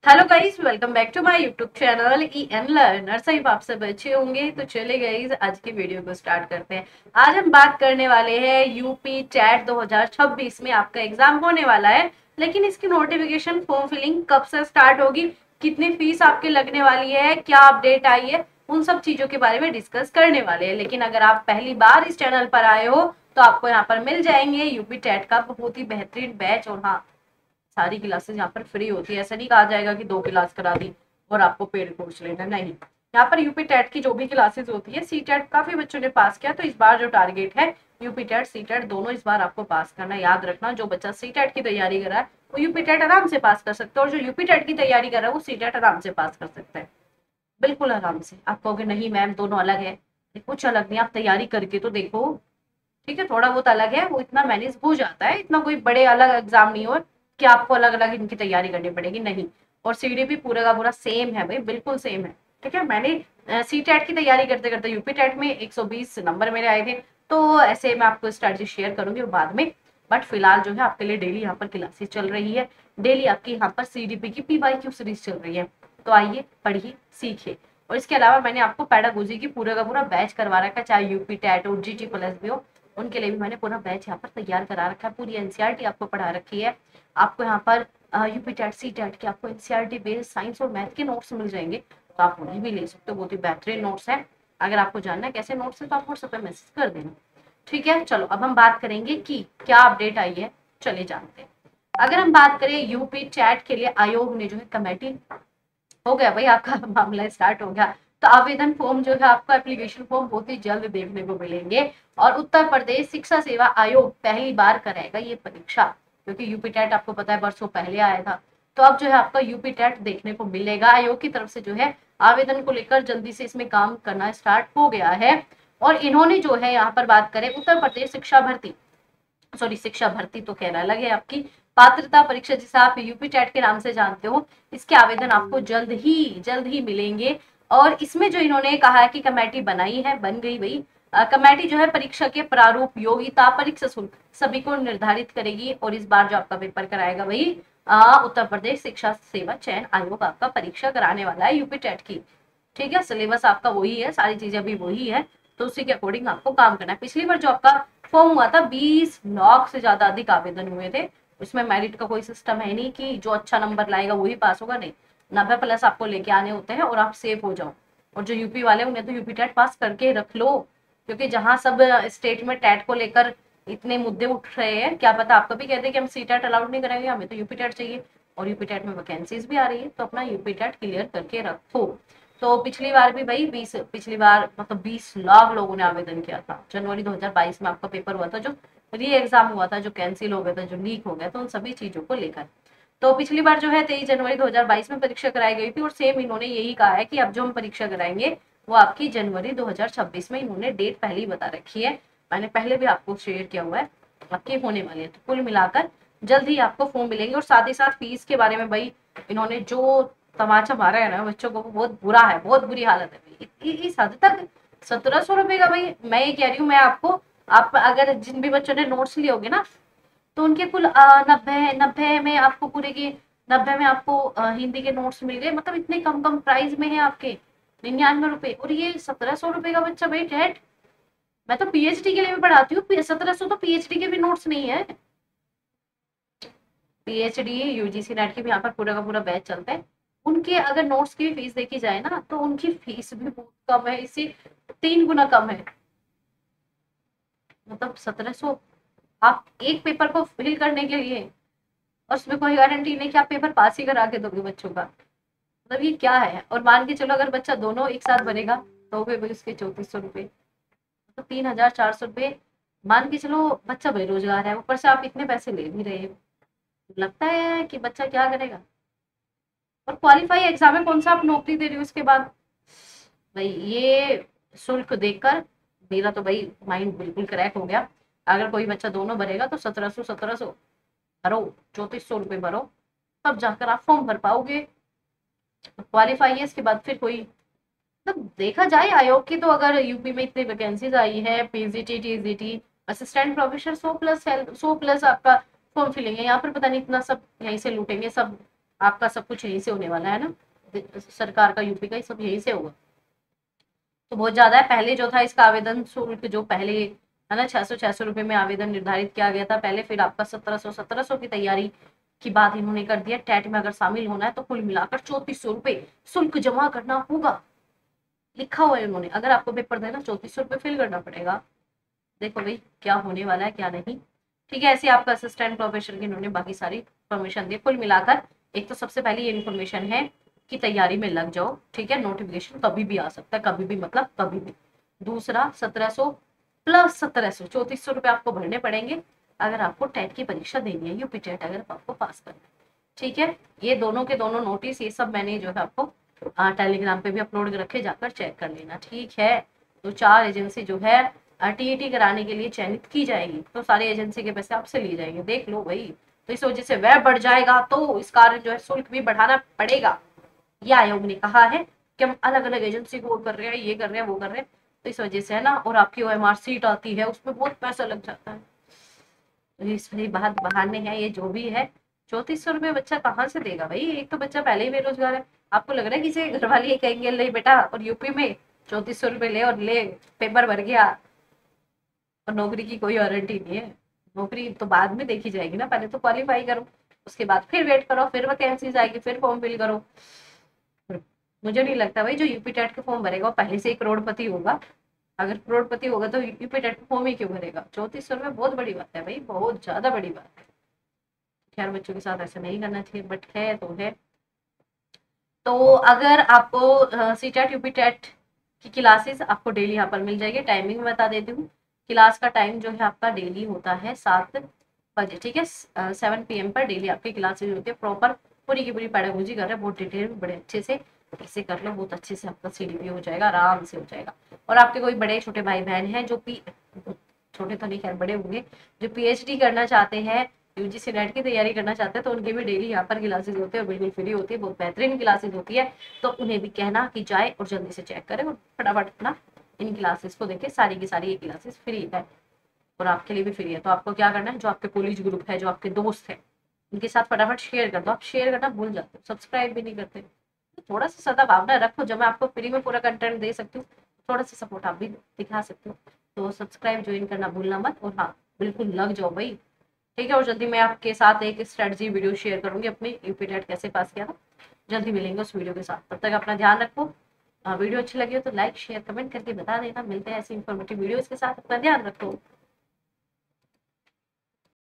Hello guys, welcome back to my YouTube channel EN लर्नर। सही आप सब अच्छे होंगे। तो चले गाइस, आज की वीडियो को स्टार्ट करते हैं। आज हम बात करने वाले हैं यूपी टैट 2026 में आपका एग्जाम होने वाला है, लेकिन इसकी नोटिफिकेशन फॉर्म फिलिंग कब से स्टार्ट होगी, कितनी फीस आपकी लगने वाली है, क्या अपडेट आई है, उन सब चीजों के बारे में डिस्कस करने वाले हैं। लेकिन अगर आप पहली बार इस चैनल पर आए हो तो आपको यहाँ पर मिल जाएंगे यूपी टैट का बहुत ही बेहतरीन बैच। और हाँ, सारी क्लासेस यहाँ पर फ्री होती है। ऐसा नहीं कहा जाएगा कि 2 क्लास करा दी और आपको पेड कोर्स लेना, नहीं। यहाँ पर यूपी टेट की जो भी क्लासेस होती है, सी टेट काफी बच्चों ने पास किया, तो इस बार जो टारगेट है यूपी टेट सी टेट दोनों इस बार आपको पास करना। याद रखना, जो बच्चा सी टेट की तैयारी कर रहा है वो यूपी टेट आराम से पास कर सकता है, और जो यूपी टेट की तैयारी कर रहा है वो सी टेट आराम से पास कर सकता है, बिल्कुल आराम से। आप कहोगे नहीं मैम दोनों अलग है, कुछ अलग नहीं, आप तैयारी करके तो देखो। ठीक है, थोड़ा बहुत अलग है, वो इतना मैनेज हो जाता है, इतना कोई बड़े अलग एग्जाम नहीं हो कि आपको अलग अलग इनकी तैयारी करनी पड़ेगी, नहीं। और सीडी भी पूरा का पूरा सेम है भाई, बिल्कुल सेम है। ठीक है, मैंने सी टेट की तैयारी करते करते यूपी टेट में 120 नंबर मेरे आए थे, तो ऐसे मैं आपको स्ट्रेटजी शेयर करूंगी बाद में। बट फिलहाल जो है आपके लिए डेली यहाँ पर क्लासेस चल रही है, डेली आपकी यहाँ पर सीडीपी की PYQ सीरीज चल रही है। तो आइए, पढ़िए, सीखिए। और इसके अलावा मैंने आपको पैडागोजी की पूरा का पूरा बैच करवा रखा है, चाहे यूपी टेट हो, GT प्लस भी हो, उनके लिए भी मैंने पूरा बैच यहाँ पर तैयार करा रखा है। पूरी एनसीईआरटी आपको पढ़ा रखी है। आपको यहाँ पर यूपी टेट सी टेट के आपको एनसीईआरटी बेस्ड साइंस और मैथ के नोट्स मिल जाएंगे, तो आप उन्हें भी ले सकते हो। बहुत ही बेहतरीन नोट्स है। अगर आपको जानना है कैसे नोट्स है तो आप व्हाट्सएप पे मैसेज कर देना। ठीक है, चलो अब हम बात करेंगे कि क्या अपडेट आई है, चले जानते हैं। अगर हम बात करें यूपी चैट के लिए, आयोग ने जो है कमेटी, हो गया भाई आपका मामला स्टार्ट हो गया। तो आवेदन फॉर्म जो है आपका एप्लीकेशन फॉर्म बहुत ही जल्द देखने को मिलेंगे। और उत्तर प्रदेश शिक्षा सेवा आयोग पहली बार कराएगा ये परीक्षा, क्योंकि यूपी टेट आपको पता है बरसों पहले आया था। तो अब जो है आपका यूपी टेट देखने को मिलेगा। आयोग की तरफ से जो है आवेदन को लेकर जल्दी से इसमें काम करना स्टार्ट हो गया है। और इन्होंने जो है यहाँ पर बात करें उत्तर प्रदेश शिक्षा भर्ती तो कहना अलग है, आपकी पात्रता परीक्षा जिसे आप यूपी टेट के नाम से जानते हो, इसके आवेदन आपको जल्द ही मिलेंगे। और इसमें जो इन्होंने कहा है कि कमेटी बनाई है, बन गई भाई। कमेटी जो है परीक्षा के प्रारूप, योग्यता, परीक्षा शुल्क सभी को निर्धारित करेगी। और इस बार जो आपका पेपर कराएगा वही उत्तर प्रदेश शिक्षा सेवा चयन आयोग आपका परीक्षा कराने वाला है यूपी टेट की। ठीक है, सिलेबस आपका वही है, सारी चीजें भी वही है, तो उसी के अकॉर्डिंग आपको काम करना है। पिछली बार जो आपका फॉर्म हुआ था 20 लाख से ज्यादा अधिक आवेदन हुए थे। उसमें मेरिट का कोई सिस्टम है नहीं कि जो अच्छा नंबर लाएगा वही पास होगा, नहीं। 90+ आपको लेके आने होते हैं और आप सेफ हो जाओ। और जो यूपी वाले उन्हें तो यूपी टेट पास करके रख लो, क्योंकि जहां सब स्टेट में टेट को लेकर इतने मुद्दे उठ रहे हैं, क्या पता आप कभी कहते हैं कि हम सी टेट अलाउड नहीं करेंगे, हमें तो यूपी टेट चाहिए। और यूपी टेट में वैकेंसीज भी आ रही है, तो अपना यूपी टेट क्लियर करके रखो। तो पिछली बार भी भाई पिछली बार मतलब 20 लाख लोगों ने आवेदन किया था। जनवरी 2022 में आपका पेपर हुआ था, जो री एग्जाम हुआ था, जो कैंसिल हो गया था, जो लीक हो गया था, उन सभी चीजों को लेकर। तो पिछली बार जो है 23 जनवरी 2022 में परीक्षा कराई गई थी, और सेम इन्होंने यही कहा है कि अब जो हम परीक्षा कराएंगे वो आपकी जनवरी 2026 में, इन्होंने डेट पहले ही बता रखी है। मैंने पहले भी आपको शेयर किया हुआ है, आपकी होने वाली है। तो कुल मिलाकर जल्द ही आपको फॉर्म मिलेंगे। और साथ ही साथ फीस के बारे में भाई इन्होंने जो तमाचा मारा है ना बच्चों को, बहुत बुरा है, बहुत बुरी हालत है भाई। इस हद तक 1700 रुपए का भाई, मैं ये कह रही हूँ, मैं आपको, आप अगर जिन भी बच्चों ने नोट्स लिए होंगे ना, तो उनके कुल 90 में आपको पूरे के 90 में आपको हिंदी के नोट्स मिल गए। मतलब इतने कम कम प्राइस में है आपके, 99 रुपए। और ये 1700 रुपए का बच्चा भाई टेट, मैं तो PhD के लिए भी पढ़ाती हूँ, 1700 तो PhD के भी नोट्स नहीं है। PhD UGC नेट के भी यहाँ पर पूरा का पूरा बैच चलता है। उनके अगर नोट्स की भी फीस देखी जाए ना, तो उनकी फीस भी बहुत कम है, इससे 3 गुना कम है। मतलब 1700 आप एक पेपर को फिल करने के लिए, और उसमें कोई गारंटी नहीं कि आप पेपर पास ही करा के दोगे बच्चों का। मतलब ये क्या है। और मान के चलो अगर बच्चा दोनों एक साथ भरेगा तो भी उसके 3400 रुपये, तो 3400 रुपये। मान के चलो बच्चा बेरोजगार है, ऊपर से आप इतने पैसे ले भी रहे हो, लगता है कि बच्चा क्या करेगा। और क्वालिफाई एग्जाम में कौन सा आप नौकरी दे रहे हो उसके बाद, भाई ये शुल्क देखकर मेरा तो भाई माइंड बिल्कुल क्रैक हो गया। अगर कोई बच्चा दोनों भरेगा तो 1700 भरो, 3400 रुपये भरो, तब जाकर आप फॉर्म भर पाओगे। क्वालिफाई है, इसके बाद फिर कोई, मतलब देखा जाए आयोग की, तो अगर यूपी में इतनी वैकेंसीज आई है, PGT TGT असिस्टेंट प्रोफेसर 100+ आपका फॉर्म फिलिंग है। यहाँ पर पता नहीं इतना सब यहीं से लूटेंगे सब, आपका सब कुछ यहीं से होने वाला है ना, सरकार का यूपी का ही सब यहीं से होगा। तो बहुत ज्यादा है। पहले जो था इसका आवेदन शुल्क जो पहले है ना 600 रुपए में आवेदन निर्धारित किया गया था पहले, फिर आपका 1700 की तैयारी की बात इन्होंने कर दिया। टेट में अगर शामिल होना है तो कुल मिलाकर 3400 रुपए शुल्क जमा करना होगा, लिखा हुआ है उन्होंने। अगर आपको पेपर देना 3400 रुपए फिल करना पड़ेगा। देखो भाई क्या होने वाला है क्या नहीं। ठीक है, ऐसे आपका असिस्टेंट प्रोफेसर की इन्होंने बाकी सारी इन्फॉर्मेशन दी। कुल मिलाकर एक तो सबसे पहले ये इन्फॉर्मेशन है कि तैयारी में लग जाओ, ठीक है, नोटिफिकेशन कभी भी आ सकता है, कभी भी मतलब कभी भी। दूसरा 1700 प्लस 1700 3400 रुपए आपको भरने पड़ेंगे अगर आपको टेट की परीक्षा देनी है, यूपी टेट अगर आपको पास करना है। ठीक है, ये दोनों के दोनों नोटिस ये सब मैंने जो है आपको टेलीग्राम पे भी अपलोड रखे, जाकर चेक कर लेना। ठीक है, तो 4 एजेंसी जो है टीईटी कराने के लिए चयनित की जाएगी, तो सारी एजेंसी के पैसे आपसे लिए जाएंगे, देख लो भाई। तो इस वजह से व्यय बढ़ जाएगा, तो इस कारण जो है शुल्क भी बढ़ाना पड़ेगा। ये आयोग ने कहा है कि हम अलग अलग एजेंसी को कर रहे हैं, ये कर रहे हैं, वो कर रहे हैं, तो इस वजह से है ना। और आपकी OMR सीट आती है उसमें बहुत पैसा लग जाता है, तो इस भाई बात बहाने हैं ये जो भी है। 3400 रुपये बच्चा कहाँ से देगा भाई, एक तो बच्चा पहले ही बेरोजगार है। आपको लग रहा है किसी घर वाले कहेंगे ले बेटा और यूपी में 3400 रुपये ले और ले पेपर भर गया, और नौकरी की कोई वारंटी नहीं है। नौकरी तो बाद में देखी जाएगी ना, पहले तो क्वालिफाई करो, उसके बाद फिर वेट करो, फिर वैकेंसीज आएगी, फिर फॉर्म फिल करो। मुझे नहीं लगता भाई जो यूपी टेट के फॉर्म भरेगा वो पहले से ही करोड़पति होगा। अगर करोड़पति होगा तो यूपी टेट फॉर्म ही क्यों भरेगा। 3400 रुपये बहुत बड़ी बात है भाई, बहुत ज्यादा बड़ी बात है। खैर बच्चों के साथ ऐसा नहीं करना चाहिए, बट है तो है। तो अगर आपको सी टेट यूपी टेट की क्लासेस आपको डेली यहाँ पर मिल जाएगी। टाइमिंग बता देती हूँ, क्लास का टाइम जो है आपका डेली होता है 7 बजे, ठीक है। 7 PM पर डेली आपकी क्लासेज होती है, प्रॉपर पूरी की पूरी पैडागोजी कर रहे हैं, बहुत डिटेल में बड़े अच्छे से ऐसे कर लो, बहुत अच्छे से आपका CDP हो जाएगा, आराम से हो जाएगा। और आपके कोई बड़े छोटे भाई बहन हैं जो छोटे तो नहीं खैर बड़े होंगे, जो PhD करना चाहते हैं, UGC नेट की तैयारी करना चाहते हैं, तो उनके भी डेली यहाँ पर क्लासेज होते हैं, बिल्कुल फ्री होती है, बहुत बेहतरीन क्लासेज होती है। तो उन्हें भी कहना कि जाए और जल्दी से चेक करें और फटाफट अपना इन क्लासेस को देखें। सारी की सारी ये क्लासेस फ्री है और आपके लिए भी फ्री है। तो आपको क्या करना है, जो आपके कॉलेज ग्रुप है, जो आपके दोस्त है, उनके साथ फटाफट शेयर कर दो। आप शेयर करना भूल जाते हो, सब्सक्राइब भी नहीं करते, तो थोड़ा सा सद्भावना रखो। जब मैं आपको फ्री में पूरा कंटेंट दे सकती हूँ, थोड़ा सा सपोर्ट आप भी दिखा सकते हो। तो सब्सक्राइब ज्वाइन करना भूलना मत, और हाँ बिल्कुल लग जाओ भाई, ठीक है। और जल्दी मैं आपके साथ एक स्ट्रेटजी वीडियो शेयर करूंगी अपनी यूपी टेट कैसे पास किया था, जल्दी मिलेंगे उस वीडियो के साथ। तब तक अपना ध्यान रखो। वीडियो अच्छी लगी हो तो लाइक शेयर कमेंट करके बता देना। मिलते हैं ऐसी इन्फॉर्मेटिव वीडियोस के साथ, अपना ध्यान रखो।